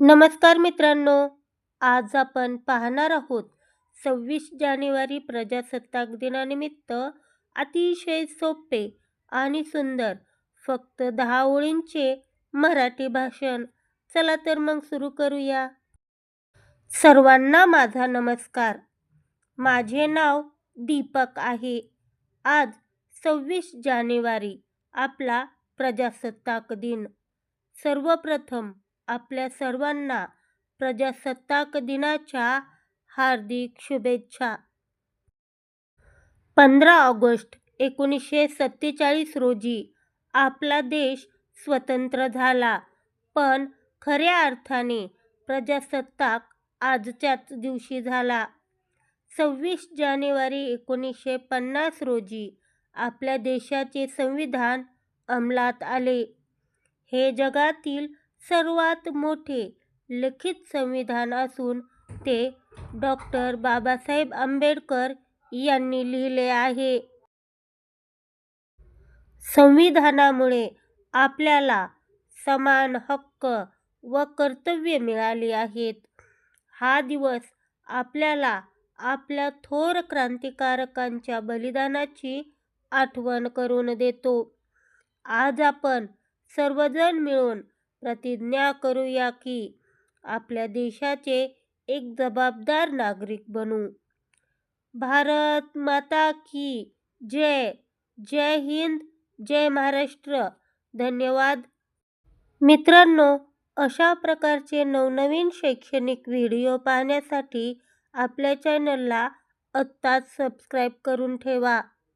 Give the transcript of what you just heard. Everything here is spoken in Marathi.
नमस्कार मित्रांनो, आज आपण पाहणार आहोत 26 जानेवारी प्रजासत्ताक दिनानिमित्त अतिशय सोपे आणि सुंदर फक्त 10 ओळींचे मराठी भाषण. चला तर मग सुरू करूया. सर्वांना माझा नमस्कार. माझे नाव दीपक आहे. आज 26 जानेवारी आपला प्रजासत्ताक दिन. सर्वप्रथम आपल्या सर्वांना प्रजासत्ताक दिनाच्या हार्दिक शुभेच्छा. 15 ऑगस्ट 1947 रोजी आपला देश स्वतंत्र झाला, पण खऱ्या अर्थाने प्रजासत्ताक आजच्याच दिवशी झाला. 26 जानेवारी 1950 रोजी आपल्या देशाचे संविधान अंमलात आले. हे जगातील सर्वात मोठे लिखित संविधान असून ते डॉक्टर बाबासाहेब आंबेडकर यांनी लिहिले आहे. संविधानामुळे आपल्याला समान हक्क व कर्तव्ये मिळाली आहेत. हा दिवस आपल्याला आपल्या थोर क्रांतिकारकांच्या बलिदानाची आठवण करून देतो. आज आपण सर्वजण मिळून प्रतिज्ञा करूया की आपल्या देशाचे एक जबाबदार नागरिक बनू. भारत माता की जय. जय हिंद, जय महाराष्ट्र. धन्यवाद. मित्रांनो, अशा प्रकारचे नवनवीन शैक्षणिक व्हिडिओ पाहण्यासाठी आपल्या चॅनलला आत्ताच सबस्क्राईब करून ठेवा.